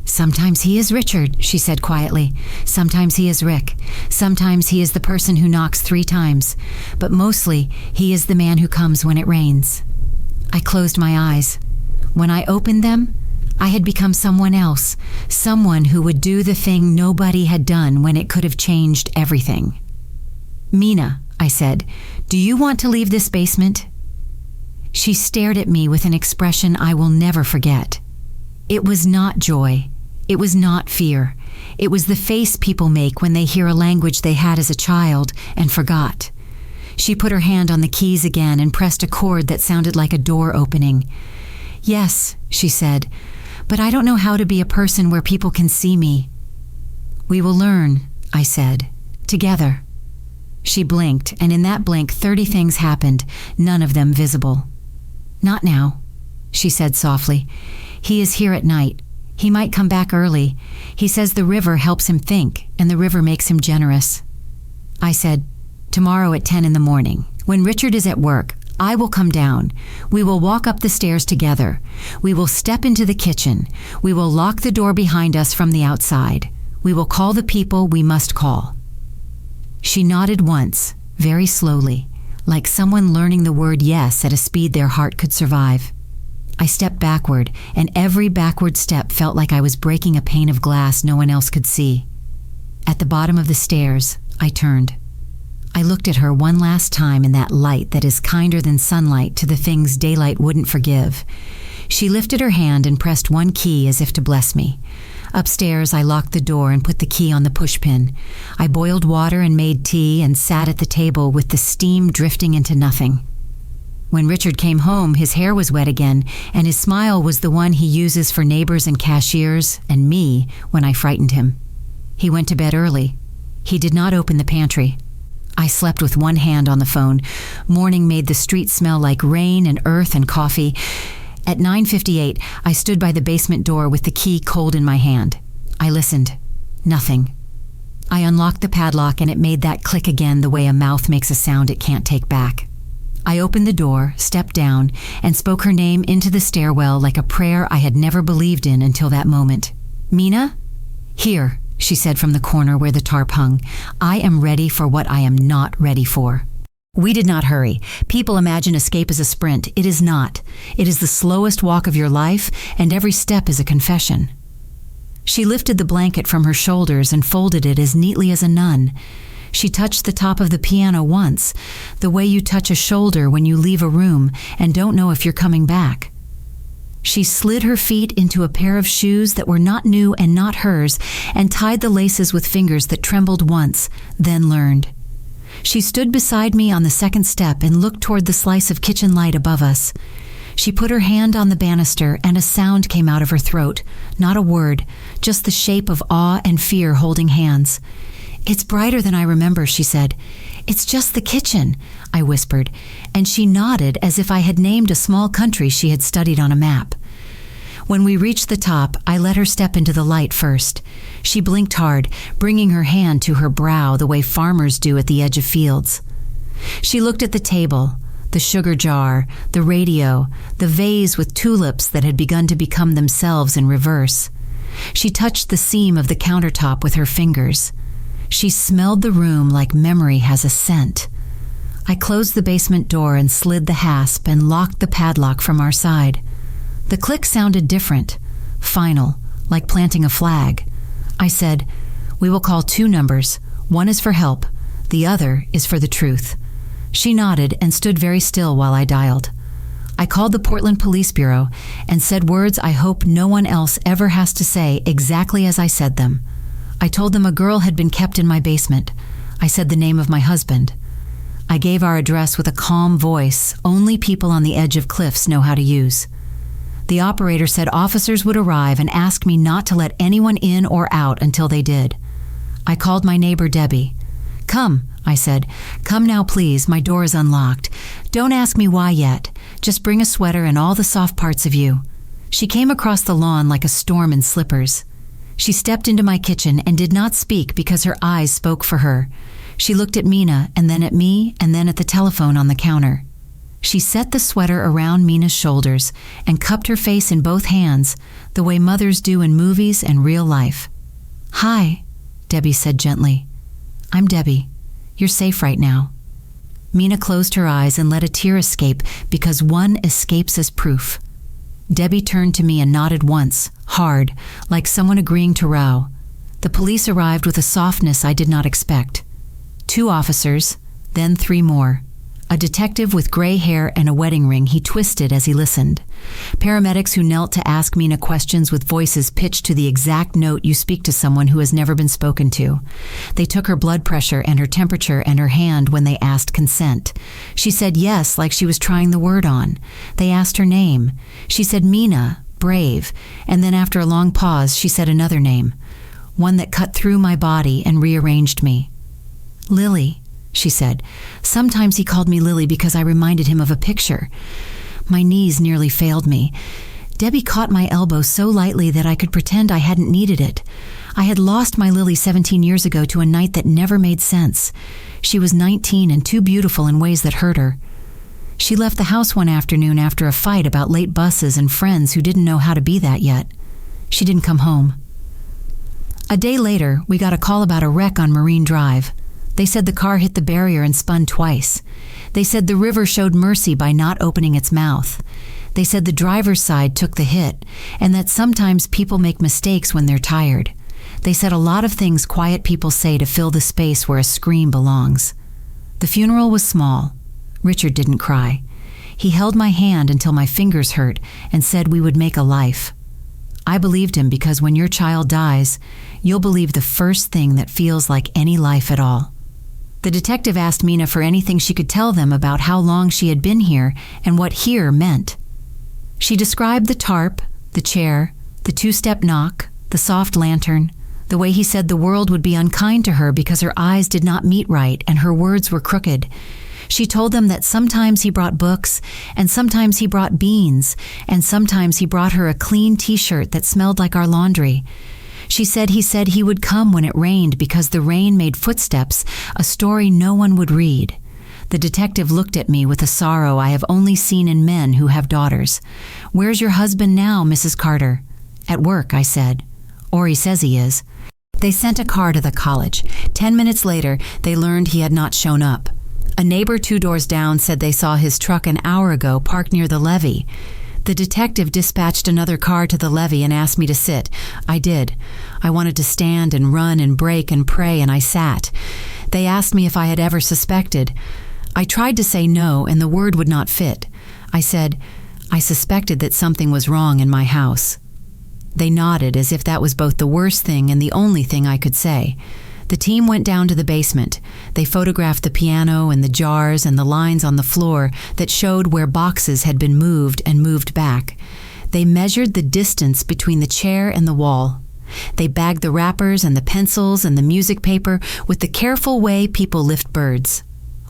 "Sometimes he is Richard," she said quietly. "Sometimes he is Rick. Sometimes he is the person who knocks 3 times. But mostly, he is the man who comes when it rains." I closed my eyes. When I opened them, I had become someone else, someone who would do the thing nobody had done when it could have changed everything. "Mina," I said, "do you want to leave this basement?" She stared at me with an expression I will never forget. It was not joy. It was not fear. It was the face people make when they hear a language they had as a child and forgot. She put her hand on the keys again and pressed a chord that sounded like a door opening. "Yes," she said, "but I don't know how to be a person where people can see me." "We will learn," I said, "together." She blinked, and in that blink 30 things happened, none of them visible. "Not now," she said softly. "He is here at night. He might come back early. He says the river helps him think, and the river makes him generous." I said, "Tomorrow at 10 in the morning, when Richard is at work, I will come down. We will walk up the stairs together. We will step into the kitchen. We will lock the door behind us from the outside. We will call the people we must call." She nodded once, very slowly, like someone learning the word yes at a speed their heart could survive. I stepped backward, and every backward step felt like I was breaking a pane of glass no one else could see. At the bottom of the stairs, I turned. I looked at her one last time in that light that is kinder than sunlight to the things daylight wouldn't forgive. She lifted her hand and pressed one key as if to bless me. Upstairs, I locked the door and put the key on the pushpin. I boiled water and made tea and sat at the table with the steam drifting into nothing. When Richard came home, his hair was wet again, and his smile was the one he uses for neighbors and cashiers and me when I frightened him. He went to bed early. He did not open the pantry. I slept with one hand on the phone. Morning made the street smell like rain and earth and coffee. At 9:58, I stood by the basement door with the key cold in my hand. I listened. Nothing. I unlocked the padlock and it made that click again the way a mouth makes a sound it can't take back. I opened the door, stepped down, and spoke her name into the stairwell like a prayer I had never believed in until that moment. "Mina?" "Here," she said from the corner where the tarp hung. "I am ready for what I am not ready for." We did not hurry. People imagine escape is a sprint. It is not. It is the slowest walk of your life, and every step is a confession. She lifted the blanket from her shoulders and folded it as neatly as a nun. She touched the top of the piano once, the way you touch a shoulder when you leave a room and don't know if you're coming back. She slid her feet into a pair of shoes that were not new and not hers and tied the laces with fingers that trembled once, then learned. She stood beside me on the second step and looked toward the slice of kitchen light above us. She put her hand on the banister and a sound came out of her throat, not a word, just the shape of awe and fear holding hands. "It's brighter than I remember," she said. "It's just the kitchen," I whispered, and she nodded as if I had named a small country she had studied on a map. When we reached the top, I let her step into the light first. She blinked hard, bringing her hand to her brow the way farmers do at the edge of fields. She looked at the table, the sugar jar, the radio, the vase with tulips that had begun to become themselves in reverse. She touched the seam of the countertop with her fingers. She smelled the room like memory has a scent. I closed the basement door and slid the hasp and locked the padlock from our side. The click sounded different, final, like planting a flag. I said, "We will call 2 numbers. One is for help. The other is for the truth." She nodded and stood very still while I dialed. I called the Portland Police Bureau and said words I hope no one else ever has to say exactly as I said them. I told them a girl had been kept in my basement. I said the name of my husband. I gave our address with a calm voice only people on the edge of cliffs know how to use. The operator said officers would arrive and ask me not to let anyone in or out until they did. I called my neighbor Debbie. "Come," I said. "Come now, please. My door is unlocked. Don't ask me why yet. Just bring a sweater and all the soft parts of you." She came across the lawn like a storm in slippers. She stepped into my kitchen and did not speak because her eyes spoke for her. She looked at Mina and then at me and then at the telephone on the counter. She set the sweater around Mina's shoulders and cupped her face in both hands the way mothers do in movies and real life. "Hi," Debbie said gently. "I'm Debbie. You're safe right now." Mina closed her eyes and let a tear escape because one escapes as proof. Debbie turned to me and nodded once, hard, like someone agreeing to row. The police arrived with a softness I did not expect. 2 officers, then 3 more. A detective with gray hair and a wedding ring he twisted as he listened. Paramedics who knelt to ask Mina questions with voices pitched to the exact note you speak to someone who has never been spoken to. They took her blood pressure and her temperature and her hand when they asked consent. She said yes like she was trying the word on. They asked her name. She said Mina, brave, and then after a long pause she said another name, one that cut through my body and rearranged me. "Lily," she said. Sometimes he called me Lily because I reminded him of a picture. My knees nearly failed me. Debbie caught my elbow so lightly that I could pretend I hadn't needed it. I had lost my Lily 17 years ago to a night that never made sense. She was 19 and too beautiful in ways that hurt her. She left the house one afternoon after a fight about late buses and friends who didn't know how to be that yet. She didn't come home. A day later, we got a call about a wreck on Marine Drive. They said the car hit the barrier and spun twice. They said the river showed mercy by not opening its mouth. They said the driver's side took the hit, and that sometimes people make mistakes when they're tired. They said a lot of things quiet people say to fill the space where a scream belongs. The funeral was small. Richard didn't cry. He held my hand until my fingers hurt and said we would make a life. I believed him because when your child dies, you'll believe the first thing that feels like any life at all. The detective asked Mina for anything she could tell them about how long she had been here and what here meant. She described the tarp, the chair, the two-step knock, the soft lantern, the way he said the world would be unkind to her because her eyes did not meet right and her words were crooked. She told them that sometimes he brought books, and sometimes he brought beans, and sometimes he brought her a clean t-shirt that smelled like our laundry. She said he would come when it rained because the rain made footsteps, a story no one would read. The detective looked at me with a sorrow I have only seen in men who have daughters. "Where's your husband now, Mrs. Carter?" "At work," I said. "Or he says he is." They sent a car to the college. 10 minutes later, they learned he had not shown up. A neighbor 2 doors down said they saw his truck an hour ago parked near the levee. The detective dispatched another car to the levee and asked me to sit. I did. I wanted to stand and run and break and pray, and I sat. They asked me if I had ever suspected. I tried to say no, and the word would not fit. I said, I suspected that something was wrong in my house. They nodded as if that was both the worst thing and the only thing I could say. The team went down to the basement. They photographed the piano and the jars and the lines on the floor that showed where boxes had been moved and moved back. They measured the distance between the chair and the wall. They bagged the wrappers and the pencils and the music paper with the careful way people lift birds.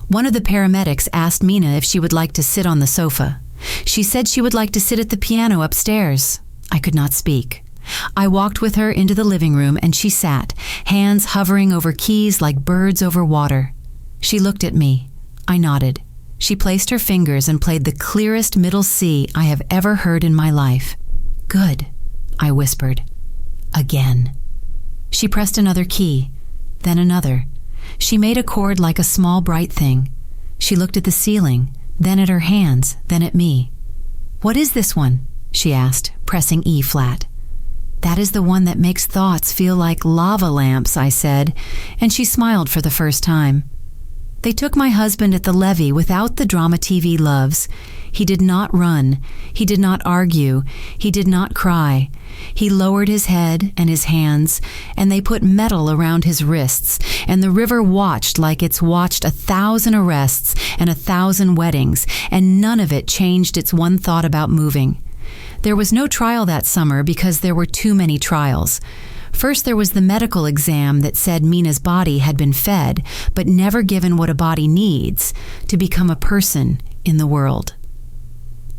One of the paramedics asked Mina if she would like to sit on the sofa. She said she would like to sit at the piano upstairs. I could not speak. I walked with her into the living room and she sat, hands hovering over keys like birds over water. She looked at me. I nodded. She placed her fingers and played the clearest middle C I have ever heard in my life. "Good," I whispered. Again. She pressed another key, then another. She made a chord like a small bright thing. She looked at the ceiling, then at her hands, then at me. "What is this one?" she asked, pressing E flat. "That is the one that makes thoughts feel like lava lamps," I said, and she smiled for the first time. They took my husband at the levee without the drama TV loves. He did not run. He did not argue. He did not cry. He lowered his head and his hands, and they put metal around his wrists, and the river watched like it's watched 1,000 arrests and 1,000 weddings, and none of it changed its one thought about moving. There was no trial that summer because there were too many trials. First, there was the medical exam that said Mina's body had been fed, but never given what a body needs to become a person in the world.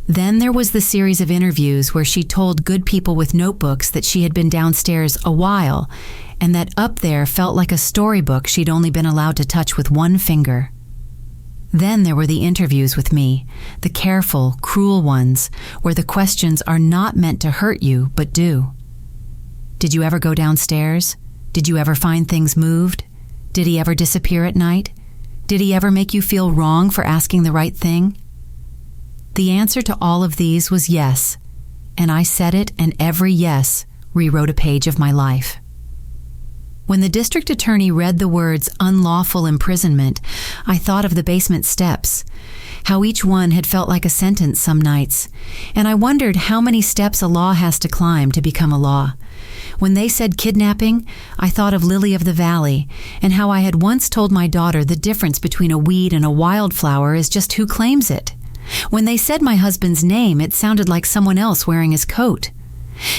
Then there was the series of interviews where she told good people with notebooks that she had been downstairs a while, and that up there felt like a storybook she'd only been allowed to touch with one finger. Then there were the interviews with me, the careful, cruel ones, where the questions are not meant to hurt you, but do. Did you ever go downstairs? Did you ever find things moved? Did he ever disappear at night? Did he ever make you feel wrong for asking the right thing? The answer to all of these was yes, and I said it, and every yes rewrote a page of my life. When the district attorney read the words unlawful imprisonment, I thought of the basement steps, how each one had felt like a sentence some nights, and I wondered how many steps a law has to climb to become a law. When they said kidnapping, I thought of Lily of the Valley, and how I had once told my daughter the difference between a weed and a wildflower is just who claims it. When they said my husband's name, it sounded like someone else wearing his coat.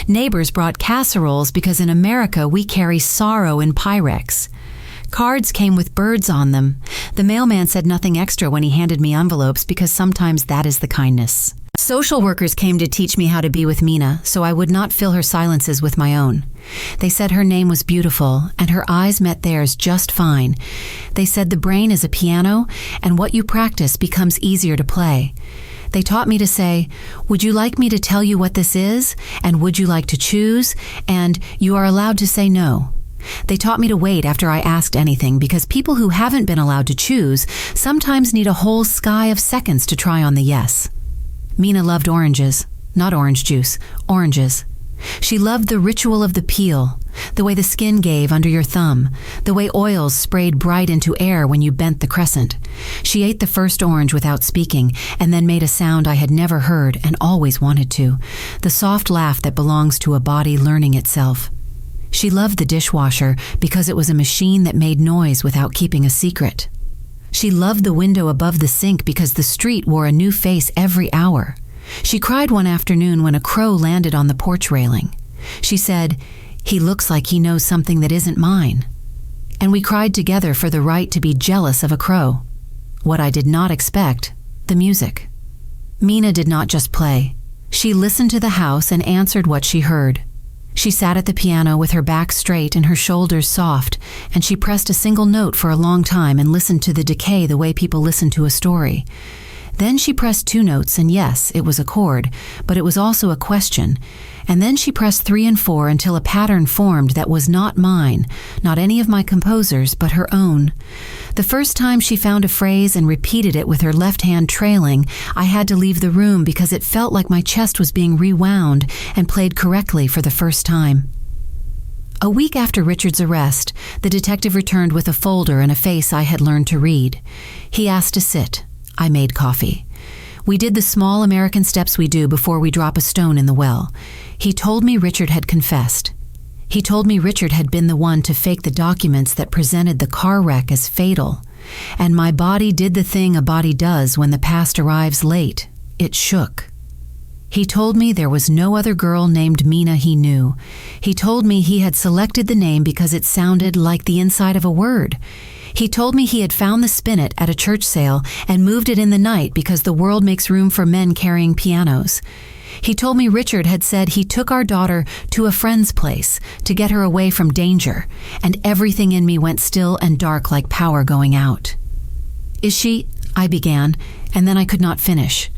Neighbors brought casseroles because in America we carry sorrow in Pyrex. Cards came with birds on them. The mailman said nothing extra when he handed me envelopes because sometimes that is the kindness. Social workers came to teach me how to be with Mina, so I would not fill her silences with my own. They said her name was beautiful, and her eyes met theirs just fine. They said the brain is a piano, and what you practice becomes easier to play. They taught me to say, "Would you like me to tell you what this is? And would you like to choose? And you are allowed to say no." They taught me to wait after I asked anything because people who haven't been allowed to choose sometimes need a whole sky of seconds to try on the yes. Mina loved oranges, not orange juice, oranges. She loved the ritual of the peel, the way the skin gave under your thumb, the way oils sprayed bright into air when you bent the crescent. She ate the first orange without speaking, and then made a sound I had never heard and always wanted to, the soft laugh that belongs to a body learning itself. She loved the dishwasher because it was a machine that made noise without keeping a secret. She loved the window above the sink because the street wore a new face every hour. She cried one afternoon when a crow landed on the porch railing. She said, "He looks like he knows something that isn't mine." And we cried together for the right to be jealous of a crow. What I did not expect, the music. Mina did not just play. She listened to the house and answered what she heard. She sat at the piano with her back straight and her shoulders soft, and she pressed a single note for a long time and listened to the decay the way people listen to a story. Then she pressed 2 notes, and yes, it was a chord, but it was also a question. And then she pressed 3 and 4 until a pattern formed that was not mine, not any of my composers, but her own. The first time she found a phrase and repeated it with her left hand trailing, I had to leave the room because it felt like my chest was being rewound and played correctly for the first time. A week after Richard's arrest, the detective returned with a folder and a face I had learned to read. He asked to sit. I made coffee. We did the small American steps we do before we drop a stone in the well. He told me Richard had confessed. He told me Richard had been the one to fake the documents that presented the car wreck as fatal. And my body did the thing a body does when the past arrives late. It shook. He told me there was no other girl named Mina he knew. He told me he had selected the name because it sounded like the inside of a word. He told me he had found the spinet at a church sale and moved it in the night because the world makes room for men carrying pianos. He told me Richard had said he took our daughter to a friend's place to get her away from danger, and everything in me went still and dark like power going out. "Is she?" I began, and then I could not finish.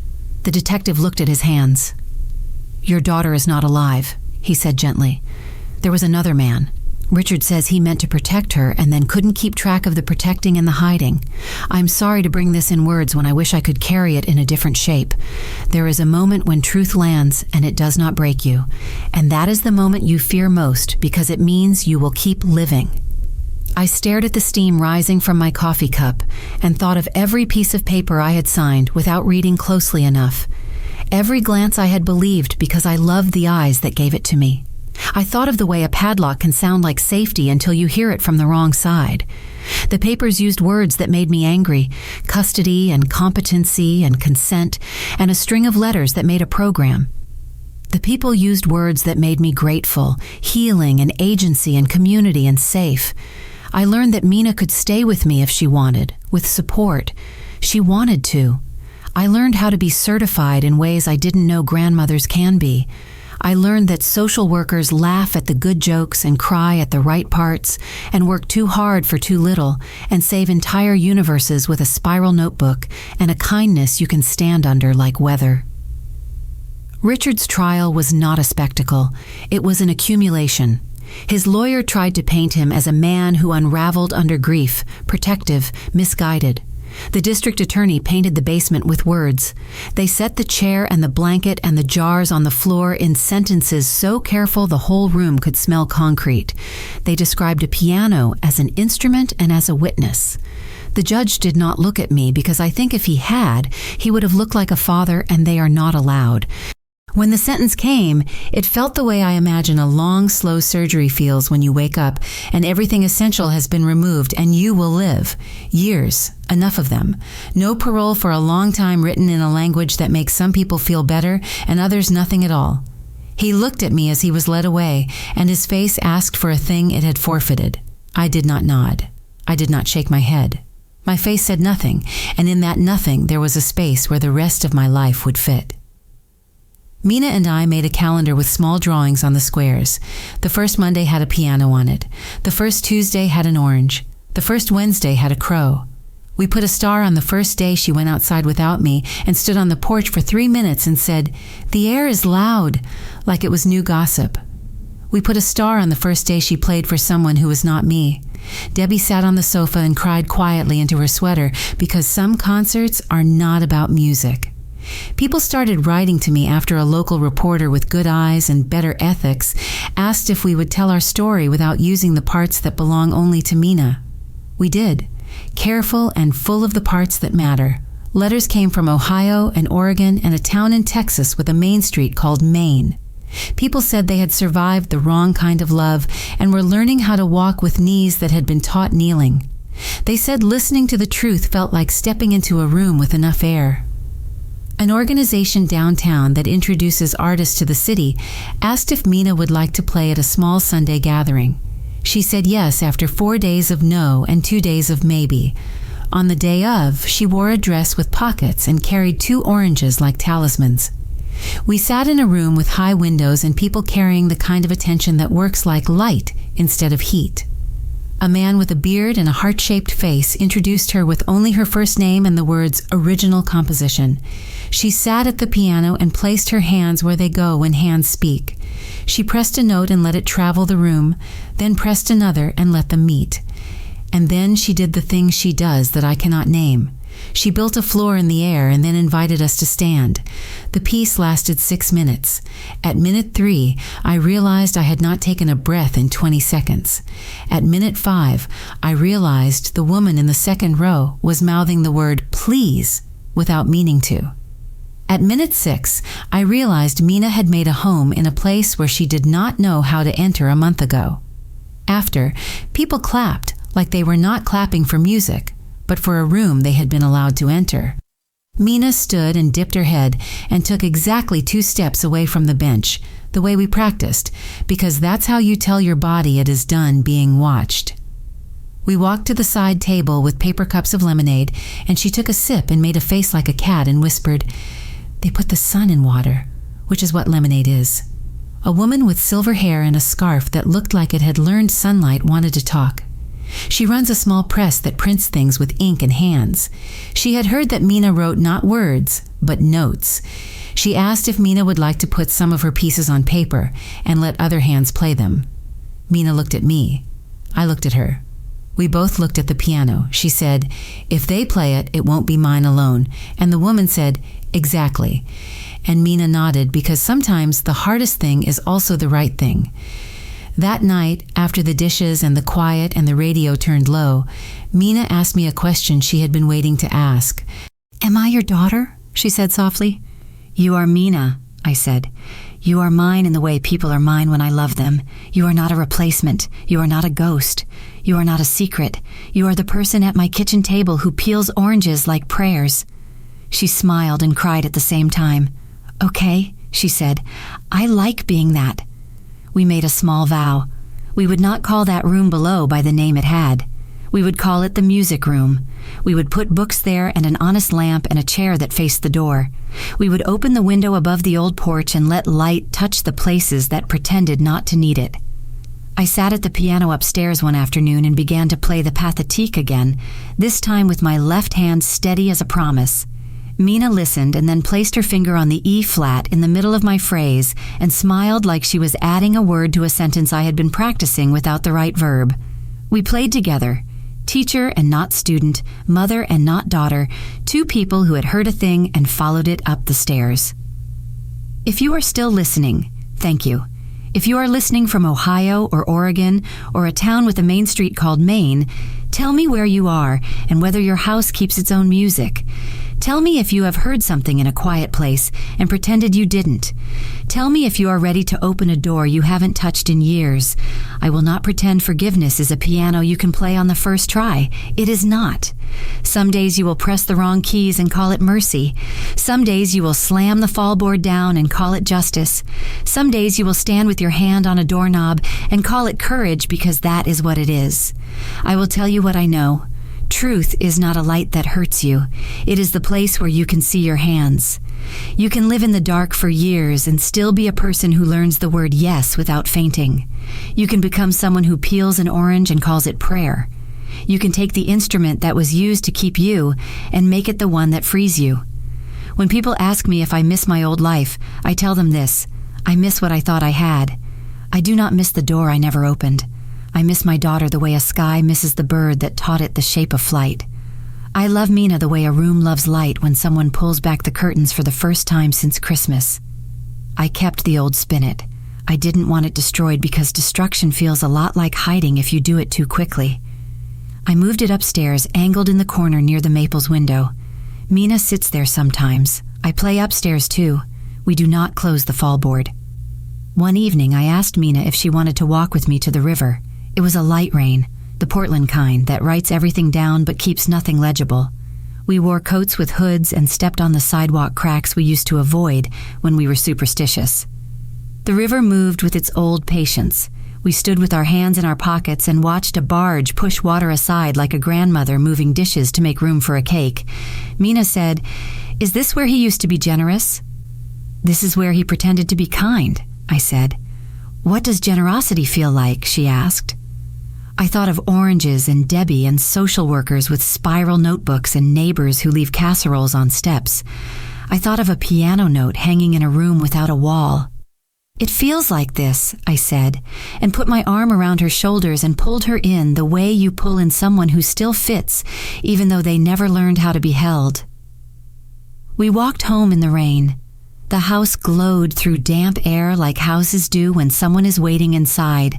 The detective looked at his hands. "Your daughter is not alive," he said gently. "There was another man. Richard says he meant to protect her and then couldn't keep track of the protecting and the hiding. I'm sorry to bring this in words when I wish I could carry it in a different shape. There is a moment when truth lands and it does not break you, and that is the moment you fear most because it means you will keep living." I stared at the steam rising from my coffee cup and thought of every piece of paper I had signed without reading closely enough. Every glance I had believed because I loved the eyes that gave it to me. I thought of the way a padlock can sound like safety until you hear it from the wrong side. The papers used words that made me angry, custody and competency and consent, and a string of letters that made a program. The people used words that made me grateful, healing and agency and community and safe. I learned that Mina could stay with me if she wanted, with support. She wanted to. I learned how to be certified in ways I didn't know grandmothers can be. I learned that social workers laugh at the good jokes and cry at the right parts and work too hard for too little and save entire universes with a spiral notebook and a kindness you can stand under like weather. Richard's trial was not a spectacle. It was an accumulation. His lawyer tried to paint him as a man who unraveled under grief, protective, misguided. The district attorney painted the basement with words. They set the chair and the blanket and the jars on the floor in sentences so careful the whole room could smell concrete. They described a piano as an instrument and as a witness. The judge did not look at me because I think if he had, he would have looked like a father, and they are not allowed. When the sentence came, it felt the way I imagine a long, slow surgery feels when you wake up and everything essential has been removed and you will live. Years, enough of them. No parole for a long time written in a language that makes some people feel better and others nothing at all. He looked at me as he was led away, and his face asked for a thing it had forfeited. I did not nod. I did not shake my head. My face said nothing, and in that nothing there was a space where the rest of my life would fit. Mina and I made a calendar with small drawings on the squares. The first Monday had a piano on it. The first Tuesday had an orange. The first Wednesday had a crow. We put a star on the first day she went outside without me and stood on the porch for 3 minutes and said, "The air is loud," like it was new gossip. We put a star on the first day she played for someone who was not me. Debbie sat on the sofa and cried quietly into her sweater because some concerts are not about music. People started writing to me after a local reporter with good eyes and better ethics asked if we would tell our story without using the parts that belong only to Mina. We did, careful and full of the parts that matter. Letters came from Ohio and Oregon and a town in Texas with a main street called Maine. People said they had survived the wrong kind of love and were learning how to walk with knees that had been taught kneeling. They said listening to the truth felt like stepping into a room with enough air. An organization downtown that introduces artists to the city asked if Mina would like to play at a small Sunday gathering. She said yes after 4 days of no and 2 days of maybe. On the day of, she wore a dress with pockets and carried 2 oranges like talismans. We sat in a room with high windows and people carrying the kind of attention that works like light instead of heat. A man with a beard and a heart-shaped face introduced her with only her first name and the words original composition. She sat at the piano and placed her hands where they go when hands speak. She pressed a note and let it travel the room, then pressed another and let them meet. And then she did the thing she does that I cannot name. She built a floor in the air and then invited us to stand. The piece lasted 6 minutes. At minute 3, I realized I had not taken a breath in 20 seconds. At minute 5, I realized the woman in the second row was mouthing the word please without meaning to. At minute 6, I realized Mina had made a home in a place where she did not know how to enter a month ago. After, people clapped like they were not clapping for music, but for a room they had been allowed to enter. Mina stood and dipped her head and took exactly 2 steps away from the bench, the way we practiced, because that's how you tell your body it is done being watched. We walked to the side table with paper cups of lemonade, and she took a sip and made a face like a cat and whispered, "They put the sun in water," which is what lemonade is. A woman with silver hair and a scarf that looked like it had learned sunlight wanted to talk. She runs a small press that prints things with ink and hands. She had heard that Mina wrote not words, but notes. She asked if Mina would like to put some of her pieces on paper and let other hands play them. Mina looked at me. I looked at her. We both looked at the piano. She said, "If they play it, it won't be mine alone." And the woman said, "Exactly." And Mina nodded because sometimes the hardest thing is also the right thing. That night, after the dishes and the quiet and the radio turned low, Mina asked me a question she had been waiting to ask. "Am I your daughter?" she said softly. "You are Mina," I said. "You are mine in the way people are mine when I love them. You are not a replacement. You are not a ghost. You are not a secret. You are the person at my kitchen table who peels oranges like prayers." She smiled and cried at the same time. "Okay," she said. "I like being that." We made a small vow. We would not call that room below by the name it had. We would call it the music room. We would put books there and an honest lamp and a chair that faced the door. We would open the window above the old porch and let light touch the places that pretended not to need it. I sat at the piano upstairs one afternoon and began to play the Pathétique again, this time with my left hand steady as a promise. Mina listened and then placed her finger on the E-flat in the middle of my phrase and smiled like she was adding a word to a sentence I had been practicing without the right verb. We played together, teacher and not student, mother and not daughter, 2 people who had heard a thing and followed it up the stairs. If you are still listening, thank you. If you are listening from Ohio or Oregon or a town with a main street called Maine, tell me where you are and whether your house keeps its own music. Tell me if you have heard something in a quiet place and pretended you didn't. Tell me if you are ready to open a door you haven't touched in years. I will not pretend forgiveness is a piano you can play on the first try. It is not. Some days you will press the wrong keys and call it mercy. Some days you will slam the fallboard down and call it justice. Some days you will stand with your hand on a doorknob and call it courage because that is what it is. I will tell you what I know. Truth is not a light that hurts you. It is the place where you can see your hands. You can live in the dark for years and still be a person who learns the word yes without fainting. You can become someone who peels an orange and calls it prayer. You can take the instrument that was used to keep you and make it the one that frees you. When people ask me if I miss my old life, I tell them this: I miss what I thought I had. I do not miss the door I never opened. I miss my daughter the way a sky misses the bird that taught it the shape of flight. I love Mina the way a room loves light when someone pulls back the curtains for the first time since Christmas. I kept the old spinet. I didn't want it destroyed because destruction feels a lot like hiding if you do it too quickly. I moved it upstairs, angled in the corner near the Maples window. Mina sits there sometimes. I play upstairs too. We do not close the fallboard. One evening, I asked Mina if she wanted to walk with me to the river. It was a light rain, the Portland kind that writes everything down but keeps nothing legible. We wore coats with hoods and stepped on the sidewalk cracks we used to avoid when we were superstitious. The river moved with its old patience. We stood with our hands in our pockets and watched a barge push water aside like a grandmother moving dishes to make room for a cake. Mina said, "Is this where he used to be generous?" "This is where he pretended to be kind," I said. "What does generosity feel like?" she asked. I thought of oranges and Debbie and social workers with spiral notebooks and neighbors who leave casseroles on steps. I thought of a piano note hanging in a room without a wall. "It feels like this," I said, and put my arm around her shoulders and pulled her in the way you pull in someone who still fits, even though they never learned how to be held. We walked home in the rain. The house glowed through damp air like houses do when someone is waiting inside.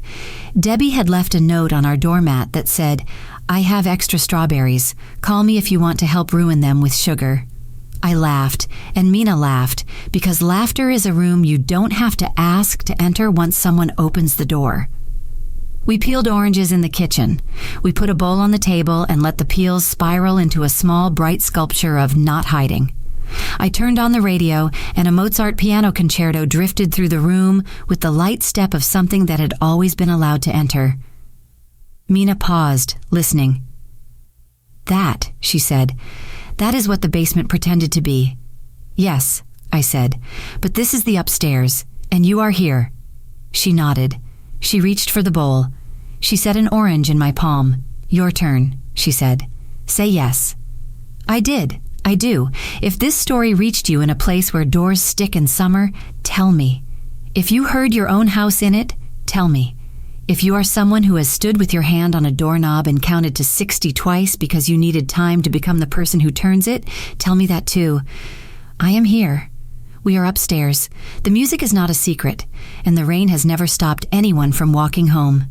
Debbie had left a note on our doormat that said, "I have extra strawberries. Call me if you want to help ruin them with sugar." I laughed, and Mina laughed, because laughter is a room you don't have to ask to enter once someone opens the door. We peeled oranges in the kitchen. We put a bowl on the table and let the peels spiral into a small, bright sculpture of not hiding. I turned on the radio, and a Mozart piano concerto drifted through the room with the light step of something that had always been allowed to enter. Mina paused, listening. "That," she said, "that is what the basement pretended to be." "Yes," I said, "but this is the upstairs, and you are here." She nodded. She reached for the bowl. She set an orange in my palm. "Your turn," she said. "Say yes." I did. I do. If this story reached you in a place where doors stick in summer, tell me. If you heard your own house in it, tell me. If you are someone who has stood with your hand on a doorknob and counted to 60 twice because you needed time to become the person who turns it, tell me that too. I am here. We are upstairs. The music is not a secret, and the rain has never stopped anyone from walking home.